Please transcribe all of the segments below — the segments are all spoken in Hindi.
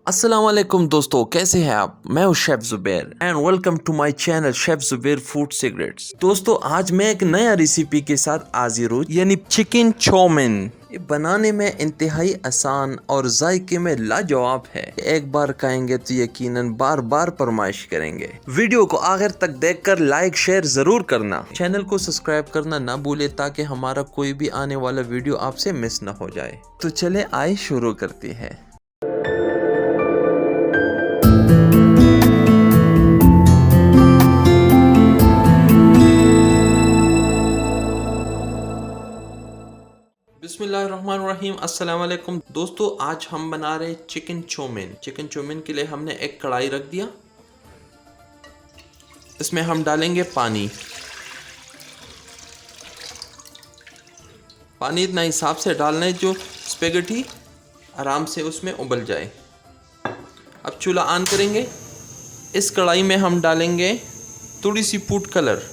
अस्सलाम वालेकुम दोस्तों, कैसे हैं आप? मैं हूं chef Zubair and welcome to my channel chef Zubair food secrets. दोस्तों, आज मैं एक नया रेसिपी के साथ हाजिर हूं, यानी चिकन चौमिन। ये बनाने में इंतहाई आसान और जायके में लाजवाब है। एक बार खाएंगे तो यकीनन बार बार फरमाइश करेंगे। वीडियो को आखिर तक देखकर लाइक शेयर जरूर करना। चैनल को सब्सक्राइब करना ना भूले ताकि हमारा कोई भी आने वाला वीडियो आपसे मिस न हो जाए। तो चले आए शुरू करते हैं। बिस्मिल्लाहिर्रहमानिर्रहीम। अस्सलाम वालेकुम दोस्तों, आज हम बना रहे चिकन चौमिन। चिकन चौमिन के लिए हमने एक कढ़ाई रख दिया। इसमें हम डालेंगे पानी। पानी इतना हिसाब से डालना है जो स्पेगेटी आराम से उसमें उबल जाए। अब चूल्हा ऑन करेंगे। इस कढ़ाई में हम डालेंगे थोड़ी सी फूड कलर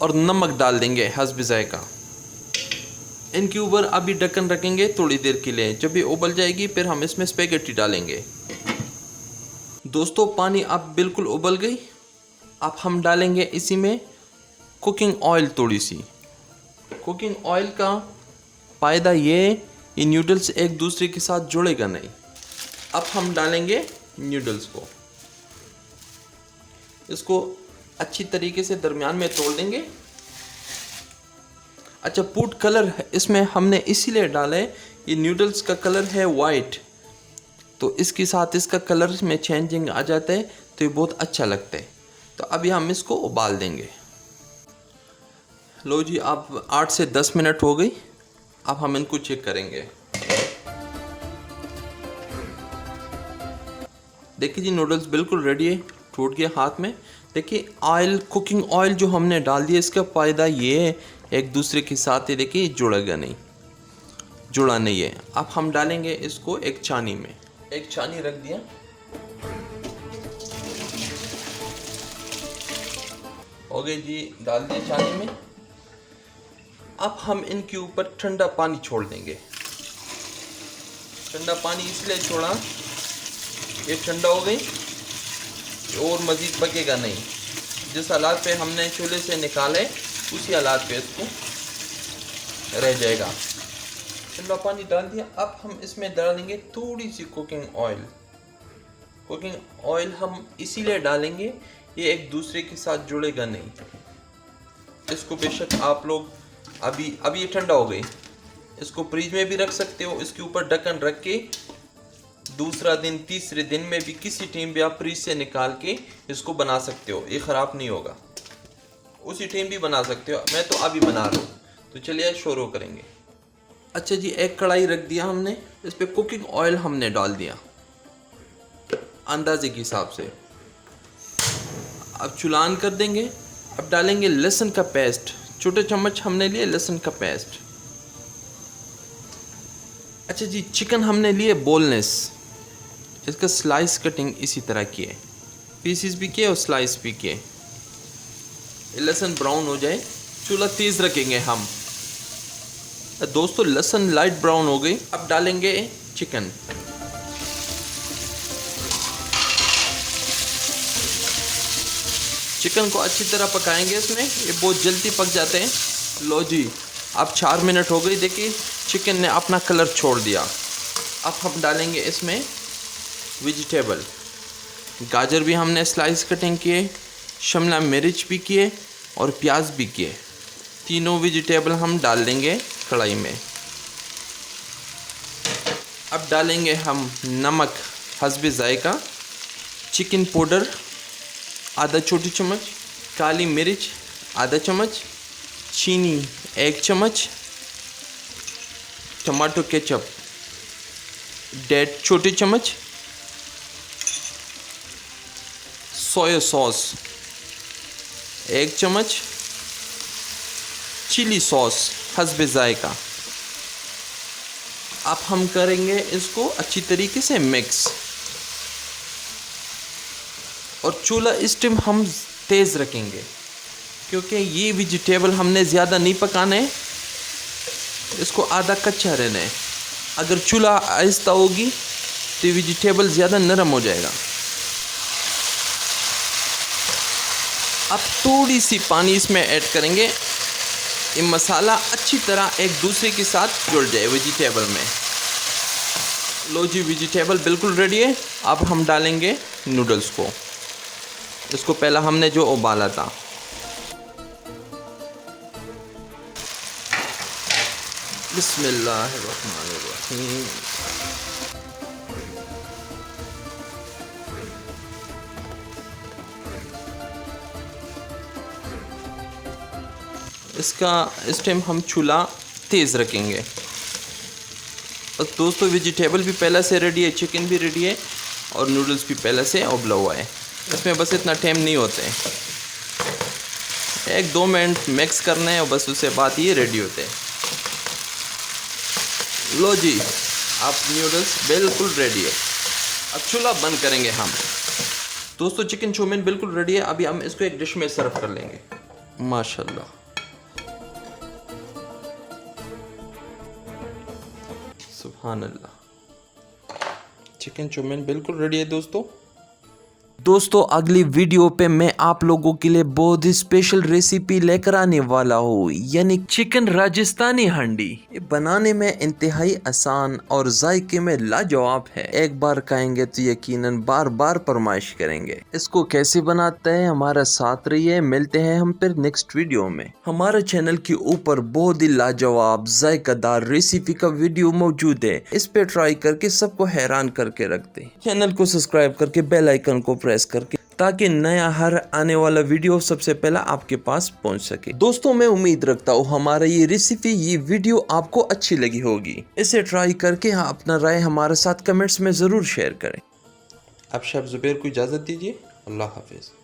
और नमक डाल देंगे हस्ब जायका। इनके ऊपर अभी ढक्कन रखेंगे थोड़ी देर के लिए। जब ये उबल जाएगी फिर हम इसमें स्पेगेटी डालेंगे। दोस्तों, पानी अब बिल्कुल उबल गई। अब हम डालेंगे इसी में कुकिंग ऑयल थोड़ी सी। कुकिंग ऑयल का फ़ायदा ये नूडल्स एक दूसरे के साथ जुड़ेगा नहीं। अब हम डालेंगे नूडल्स को। इसको अच्छी तरीके से दरमियान में तोड़ देंगे। अच्छा, फूड कलर इसमें हमने इसीलिए डाला है, ये नूडल्स का कलर है वाइट, तो इसके साथ इसका कलर में चेंजिंग आ जाता है तो ये बहुत अच्छा लगता है। तो अभी हम इसको उबाल देंगे। लो जी, अब 8 से 10 मिनट हो गई। अब हम इनको चेक करेंगे। देखिए जी, नूडल्स बिल्कुल रेडी है, टूट गया हाथ में। देखिए ऑयल, कुकिंग ऑयल जो हमने डाल दिया, इसका फ़ायदा ये है एक दूसरे के साथ ही देखिए जुड़ेगा नहीं, जुड़ा नहीं है। अब हम डालेंगे इसको एक छानी में। एक छानी रख दिया। हो गई जी, डाल दिया छानी में। अब हम इनके ऊपर ठंडा पानी छोड़ देंगे। ठंडा पानी इसलिए छोड़ा, ये ठंडा हो गई और मज़ीद पकेगा नहीं। जिस हालात पे हमने चूल्हे से निकाले उसी हालात पे इसको रह जाएगा। ठंडा पानी डाल दिया। अब हम इसमें डालेंगे थोड़ी सी कुकिंग ऑयल। कुकिंग ऑयल हम इसीलिए डालेंगे, ये एक दूसरे के साथ जुड़ेगा नहीं। इसको बेशक आप लोग अभी ये ठंडा हो गई, इसको फ्रिज में भी रख सकते हो। इसके ऊपर ढक्कन रख के दूसरा दिन, तीसरे दिन में भी किसी टाइम भी आप फ्रिज से निकाल के इसको बना सकते हो, ये ख़राब नहीं होगा। उसी टाइम भी बना सकते हो। मैं तो अभी बना रहा हूँ, तो चलिए शुरू करेंगे। अच्छा जी, एक कढ़ाई रख दिया हमने। इस पर कुकिंग ऑयल हमने डाल दिया अंदाजे के हिसाब से। अब चूल्हा ऑन कर देंगे। अब डालेंगे लहसुन का पेस्ट। छोटे चम्मच हमने लिए लहसुन का पेस्ट। अच्छा जी, चिकन हमने लिए बोनलेस। इसका स्लाइस कटिंग इसी तरह की है, पीसीस भी किए और स्लाइस भी किए। लहसुन ब्राउन हो जाए, चूल्हा तेज़ रखेंगे हम। दोस्तों, लहसुन लाइट ब्राउन हो गई। अब डालेंगे चिकन। चिकन को अच्छी तरह पकाएंगे इसमें, ये बहुत जल्दी पक जाते हैं। लो जी, अब 4 मिनट हो गई। देखिए चिकन ने अपना कलर छोड़ दिया। अब हम डालेंगे इसमें वेजिटेबल। गाजर भी हमने स्लाइस कटिंग किए, शिमला मिर्च भी किए और प्याज भी किए। तीनों वेजिटेबल हम डाल देंगे कढ़ाई में। अब डालेंगे हम नमक हस्ब जायका, चिकन पाउडर आधा छोटी चम्मच, काली मिर्च आधा चम्मच, चीनी 1 चम्मच, टमाटो केचप 1.5 छोटे चम्मच, सोया सॉस 1 चम्मच, चिली सॉस हस्ब जायका। अब हम करेंगे इसको अच्छी तरीके से मिक्स। और चूल्हा इस टाइम हम तेज़ रखेंगे क्योंकि ये वेजिटेबल हमने ज़्यादा नहीं पकाना है, इसको आधा कच्चा रहना है। अगर चूल्हा आहिस्ता होगी तो वेजिटेबल ज़्यादा नरम हो जाएगा। अब थोड़ी सी पानी इसमें ऐड करेंगे, ये मसाला अच्छी तरह एक दूसरे के साथ जुड़ जाए वेजिटेबल में। लो जी, वेजिटेबल बिल्कुल रेडी है। अब हम डालेंगे नूडल्स को। इसको पहला हमने जो उबाला था, बिस्मिल्लाहिर्रहमानिर्रहीम। इस टाइम हम चूल्हा तेज़ रखेंगे। और दोस्तों वेजिटेबल भी पहले से रेडी है, चिकन भी रेडी है और नूडल्स भी पहले से उबला हुआ है। इसमें बस इतना टाइम नहीं होते हैं, 1-2 मिनट मिक्स करना है और बस उसके बाद ये रेडी होते हैं। लो जी, आप नूडल्स बिल्कुल रेडी है। अब चूल्हा बंद करेंगे हम। दोस्तों चिकन चाउमीन बिल्कुल रेडी है। अभी हम इसको एक डिश में सर्व कर लेंगे। माशाल्लाह, सुभान अल्लाह, चिकन चाउमीन बिल्कुल रेडी है दोस्तों अगली वीडियो पे मैं आप लोगों के लिए बहुत ही स्पेशल रेसिपी लेकर आने वाला हूँ, यानी चिकन राजस्थानी हांडी। ये बनाने में इंतहाई आसान और जायके में लाजवाब है। एक बार खाएंगे तो यकीनन बार बार फरमाइश करेंगे। इसको कैसे बनाते हैं हमारा साथ रहिए। मिलते हैं हम फिर नेक्स्ट वीडियो में। हमारे चैनल के ऊपर बहुत ही लाजवाब जायकादार रेसिपी का वीडियो मौजूद है। इस पे ट्राई करके सबको हैरान करके रखते। चैनल को सब्सक्राइब करके बेल आइकन को प्रेस करके, ताकि नया हर आने वाला वीडियो सबसे पहला आपके पास पहुंच सके। दोस्तों मैं उम्मीद रखता हूँ हमारा ये रेसिपी, ये वीडियो आपको अच्छी लगी होगी। इसे ट्राई करके अपना राय हमारे साथ कमेंट्स में जरूर शेयर करें। अब शेफ जुबैर को इजाजत दीजिए। अल्लाह हाफिज।